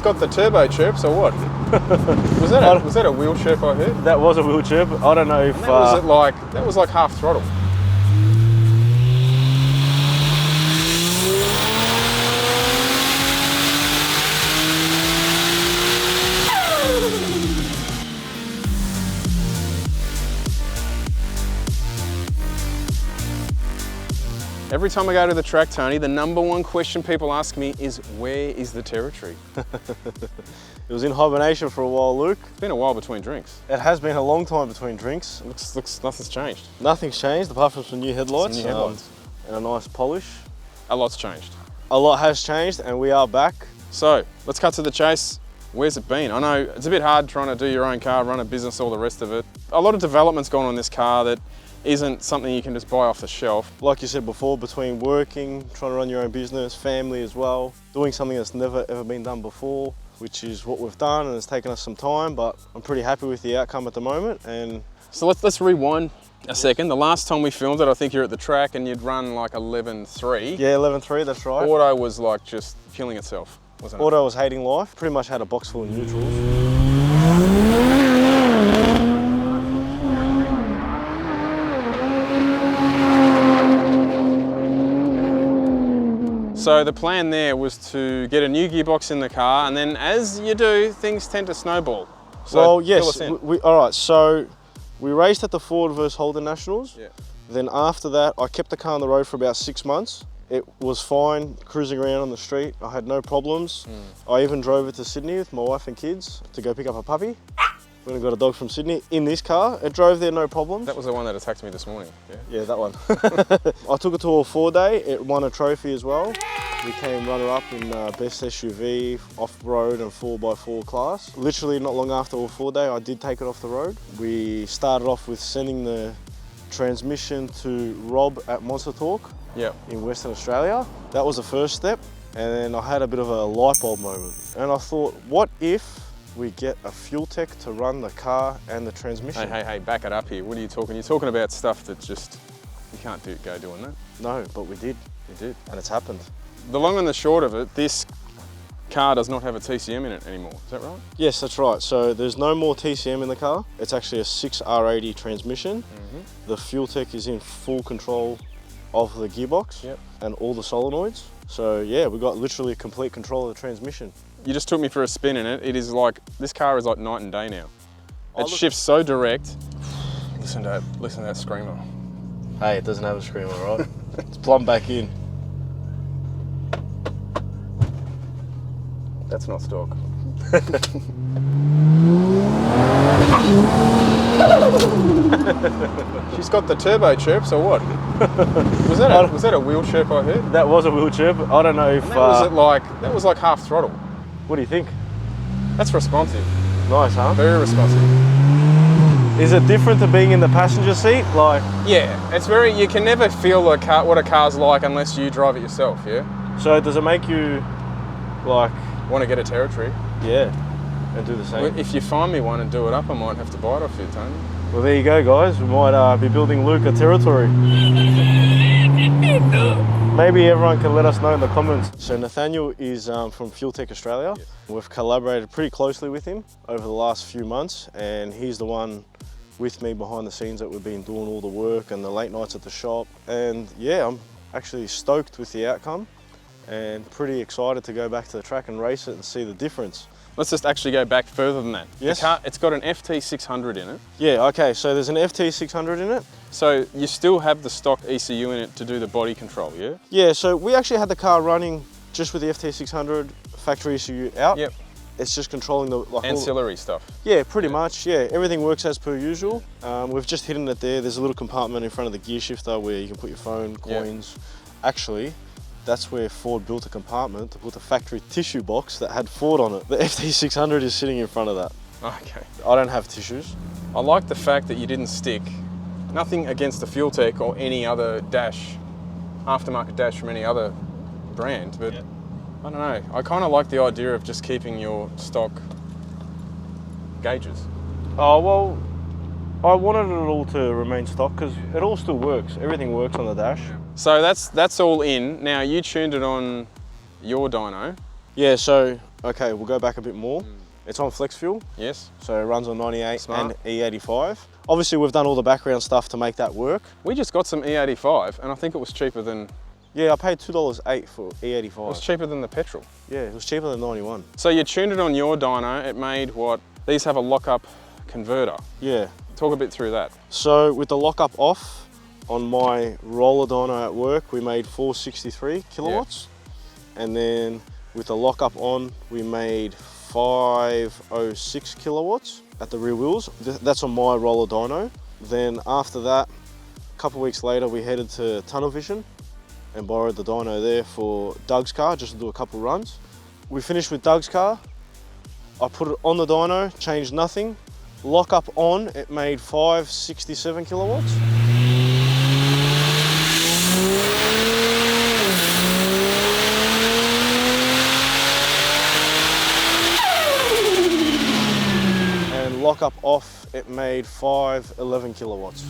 just got the turbo chirps or what? was that a wheel chirp I heard? That was a wheel chirp. I don't know if... that was like half throttle. Every time I go to the track, Tony, the #1 question people ask me is, where is the Territory? It was in hibernation for a while, Luke. It's been a while between drinks. It has been a long time between drinks. Looks nothing's changed. Nothing's changed apart from some new headlights, and a nice polish. A lot's changed. A lot has changed and we are back. So, let's cut to the chase. Where's it been? I know it's a bit hard trying to do your own car, run a business, all the rest of it. A lot of development's gone on this car that isn't something you can just buy off the shelf. Like you said before, between working, trying to run your own business, family as well, doing something that's never ever been done before, which is what we've done, and it's taken us some time, but I'm pretty happy with the outcome at the moment. And so let's rewind a second. The last time we filmed it, I think you're at the track and you'd run like 11.3. Yeah, 11.3, that's right. Auto was like just killing itself, wasn't it? Auto was hating life. Pretty much had a box full of neutrals. So the plan there was to get a new gearbox in the car, and then as you do, things tend to snowball. So well, yes, all right, so we raced at the Ford vs Holden Nationals. Yeah. Then after that, I kept the car on the road for about 6 months. It was fine, cruising around on the street. I had no problems. I even drove it to Sydney with my wife and kids to go pick up a puppy. We got a dog from Sydney in this car. It drove there no problems. That was the one that attacked me this morning. Yeah, that one. I took it to a 4-day. It won a trophy as well. We came runner-up in best SUV, off-road and 4x4 class. Literally not long after a 4-day, I did take it off the road. We started off with sending the transmission to Rob at Monster Talk in Western Australia. That was the first step. And then I had a bit of a light bulb moment. And I thought, what if we get a fuel tech to run the car and the transmission? Hey, back it up here. What are you talking? You're talking about stuff that just, you can't go doing that. No, but we did. You did. And it's happened. The long and the short of it, this car does not have a TCM in it anymore. Is that right? Yes, that's right. So there's no more TCM in the car. It's actually a 6R80 transmission. The fuel tech is in full control of the gearbox and all the solenoids. So yeah, we got literally complete control of the transmission. You just took me for a spin in it. It is like, this car is like night and day now. It shifts so direct. Listen to that screamer. Hey, it doesn't have a screamer, right? It's plumbed back in. That's not stock. She's got the turbo chirps or what? was that a wheel chirp I heard? That was a wheel chirp. I don't know if... that was like half throttle. What do you think? That's responsive. Nice, huh? Very responsive. Is it different to being in the passenger seat? Like, yeah, it's very, you can never feel what a car's like unless you drive it yourself, yeah? So does it make you, like... want to get a Territory? Yeah, and do the same. Well, if you find me one and do it up, I might have to buy it off you, Tony. Well, there you go, guys. We might be building Luke a Territory. Maybe everyone can let us know in the comments. So Nathaniel is from Fuel Tech Australia. Yes. We've collaborated pretty closely with him over the last few months, and he's the one with me behind the scenes that we've been doing all the work and the late nights at the shop. And yeah, I'm actually stoked with the outcome and pretty excited to go back to the track and race it and see the difference. Let's just actually go back further than that. Yes. The car, it's got an FT600 in it. Yeah, okay, so there's an FT600 in it. So you still have the stock ECU in it to do the body control, yeah? Yeah, so we actually had the car running just with the FT600 factory ECU out. Yep. It's just controlling the... like, ancillary stuff. Yeah, pretty much, yeah. Everything works as per usual. We've just hidden it there. There's a little compartment in front of the gear shifter where you can put your phone, coins. Yep. Actually, that's where Ford built a compartment to put the factory tissue box that had Ford on it. The FT600 is sitting in front of that. Okay. I don't have tissues. I like the fact that you didn't stick, nothing against the Fuel Tech or any other dash, aftermarket dash from any other brand, but I don't know. I kind of like the idea of just keeping your stock gauges. Oh, well, I wanted it all to remain stock because it all still works. Everything works on the dash. So that's all in. Now you tuned it on your dyno. Yeah, so Okay, we'll go back a bit more. It's on flex fuel. Yes. So it runs on 98 Smart. and E85. Obviously, we've done all the background stuff to make that work. We just got some E85 and I think it was cheaper than, Yeah, I paid $2.08 for it E85. was cheaper than the petrol. Yeah, it was cheaper than 91. So you tuned it on your dyno, it made what? These have a lockup converter. Yeah. Talk a bit through that. So with the lockup off, on my roller dyno at work, we made 463 kilowatts. And then with the lockup on, we made 506 kilowatts at the rear wheels. That's on my roller dyno. Then after that, a couple of weeks later, we headed to Tunnel Vision and borrowed the dyno there for Doug's car, just to do a couple of runs. We finished with Doug's car. I put it on the dyno, changed nothing. Lock up on, it made 567 kilowatts. And lock up off, it made 511 kilowatts.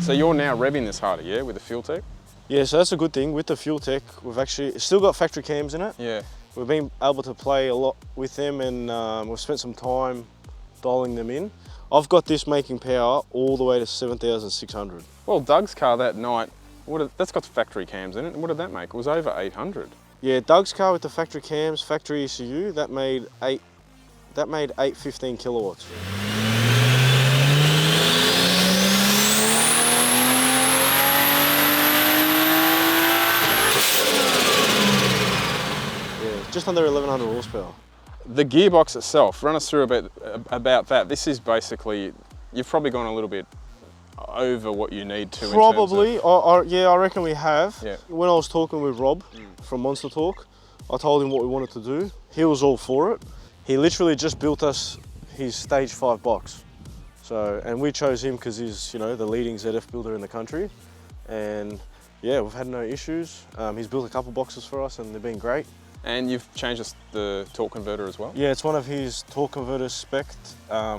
So you're now revving this harder, yeah, with the fuel tech? Yeah, so that's a good thing. With the fuel tech, we've actually still got factory cams in it. Yeah. We've been able to play a lot with them, and we've spent some time dialing them in. I've got this making power all the way to 7,600. Well, Doug's car that night, that's got factory cams in it. What did that make? It was over 800. Yeah, Doug's car with the factory cams, factory ECU, that made 815 kilowatts. Just under 1,100 horsepower. The gearbox itself, run us through about that. This is basically, you've probably gone a little bit over what you need to. Probably, yeah, I reckon we have. Yeah. When I was talking with Rob from Monster Talk, I told him what we wanted to do. He was all for it. He literally just built us his stage 5 box. So, and we chose him because he's, you know, the leading ZF builder in the country. And yeah, we've had no issues. He's built a couple boxes for us and they've been great. And you've changed the torque converter as well? Yeah, it's one of his torque converters spec'd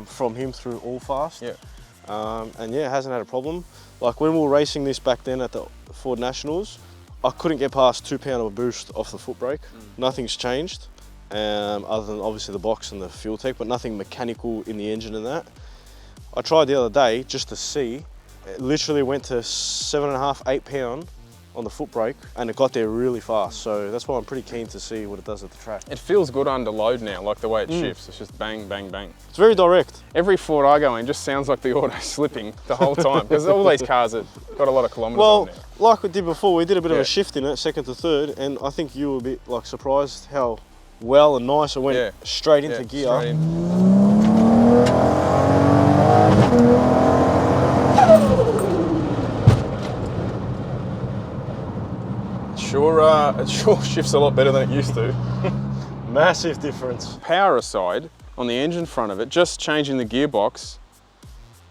from him through Allfast. Yeah. And yeah, it hasn't had a problem. Like when we were racing this back then at the Ford Nationals, I couldn't get past 2 pound of a boost off the foot brake. Nothing's changed, other than obviously the box and the fuel tech, but nothing mechanical in the engine and that. I tried the other day just to see, it literally went to 7.5, 8 pound on the foot brake, and it got there really fast. So that's why I'm pretty keen to see what it does at the track. It feels good under load now, like the way it shifts. It's just bang, bang, bang. It's very direct. Every Ford I go in just sounds like the auto slipping the whole time, because all these cars have got a lot of kilometres on Well, now. like we did before, we did a bit of a shift in it, second to third, and I think you were a bit like surprised how well and nice it went straight into gear. Straight in. It sure shifts a lot better than it used to. Massive difference. Power aside, on the engine front of it, just changing the gearbox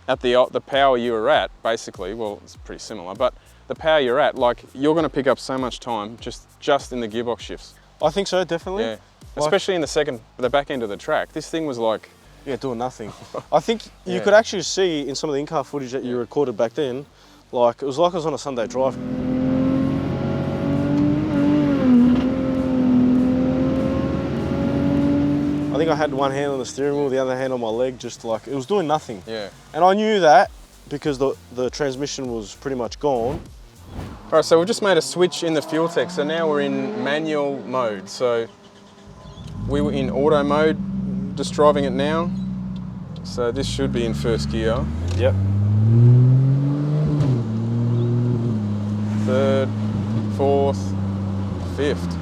at the power you were at, basically, well, it's pretty similar, but the power you're at, like, you're going to pick up so much time just in the gearbox shifts. I think so, definitely. Yeah, especially in the back end of the track. This thing was like... Yeah, doing nothing. I think you could actually see in some of the in-car footage that you recorded back then, like, it was like I was on a Sunday drive. I think I had one hand on the steering wheel, the other hand on my leg, just like, it was doing nothing. Yeah. And I knew that because the transmission was pretty much gone. All right, so we've just made a switch in the fuel tech, so now we're in manual mode. So we were in auto mode, just driving it now. So this should be in first gear. Yep. Third, fourth, fifth.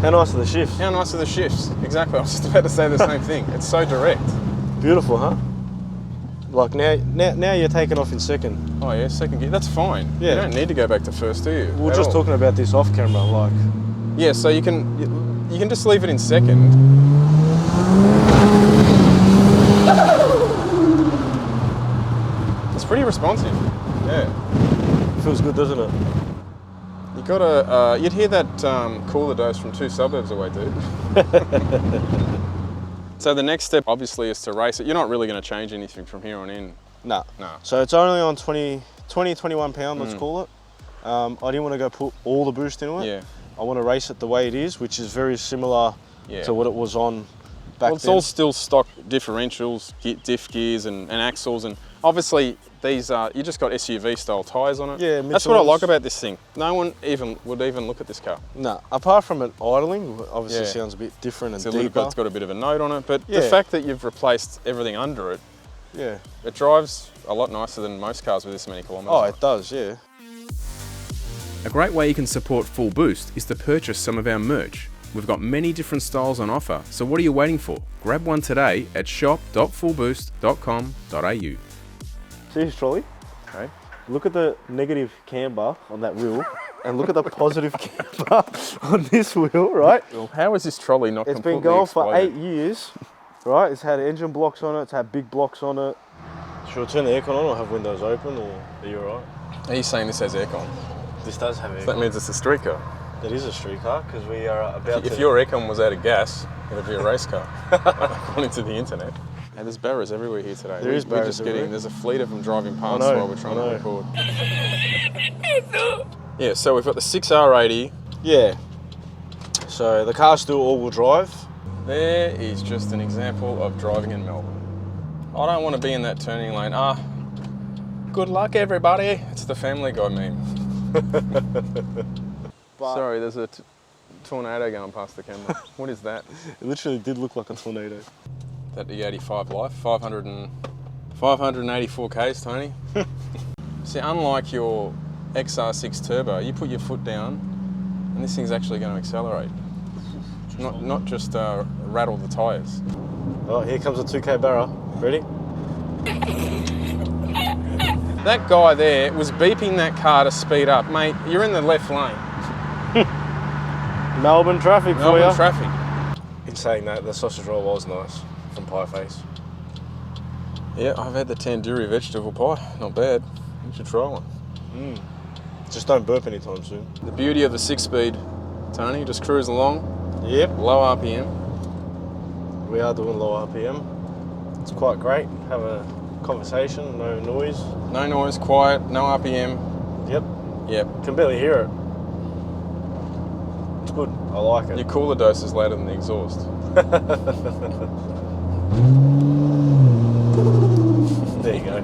How nice are the shifts? How nice are the shifts? Exactly, I was just about to say the same thing. It's so direct. Beautiful, huh? Like now you're taking off in second. Oh yeah, second gear, that's fine. Yeah. You don't need to go back to first, do you? We were just talking about this off camera, like. Yeah, so you can just leave it in second. It's pretty responsive. Yeah. Feels good, doesn't it? You gotta, you'd hear that cooler dose from 2 suburbs away, dude. So the next step, obviously, is to race it. You're not really going to change anything from here on in. Nah. No. So it's only on 21 pound, let's call it. I didn't want to go put all the boost into it. Yeah. I want to race it the way it is, which is very similar to what it was on back Well, it's then. all still stock differentials, diff gears and axles, and obviously these are, you just got SUV style tyres on it. Yeah, that's what I Michelin's. like about this thing. No one would even look at this car. Nah, apart from it idling, obviously sounds a bit different and deeper. It's got a bit of a note on it, but the fact that you've replaced everything under it, it drives a lot nicer than most cars with this many kilometres. Oh, it does, yeah. A great way you can support fullBOOST is to purchase some of our merch. We've got many different styles on offer, so what are you waiting for? Grab one today at shop.fullboost.com.au. See this trolley? Okay. Look at the negative camber on that wheel and look at the positive camber on this wheel, right? Well, how is this trolley not It's completely been going for exploded? 8 years, right? It's had engine blocks on it, it's had big blocks on it. Should I turn the aircon on or have windows open, or are you alright? Are you saying this has aircon? This does have aircon. So that means it's a street car. It is a street car because we are about If to... your aircon was out of gas, it'd be a race car, according to the internet. And there's barras everywhere here today. There is We're barras just getting, everywhere. there's a fleet of them driving past know, while we're trying I to know. record. Yeah, so we've got the 6R80. Yeah. So the car's still all-wheel drive. There is just an example of driving in Melbourne. I don't want to be in that turning lane. Good luck, everybody. It's the Family Guy meme. Sorry, there's a tornado going past the camera. What is that? It literally did look like a tornado. That the 85 Life, 584 Ks, Tony. See, unlike your XR6 Turbo, you put your foot down and this thing's actually going to accelerate. Not just rattle the tyres. Oh, here comes a 2K Barra. Ready? That guy there was beeping that car to speed up. Mate, you're in the left lane. Melbourne traffic for Melbourne you. traffic. In saying that, the sausage roll was nice from Pie Face. Yeah, I've had the tandoori vegetable pie. Not bad. You should try one. Just don't burp anytime soon. The beauty of the 6-speed, Tony, just cruise along, Yep. low RPM. We are doing low RPM. It's quite great. Have a conversation, no noise. No noise, quiet, no RPM. Yep. Yep. Can barely hear it. It's good. I like it. Your cooler dose is louder than the exhaust. There you go.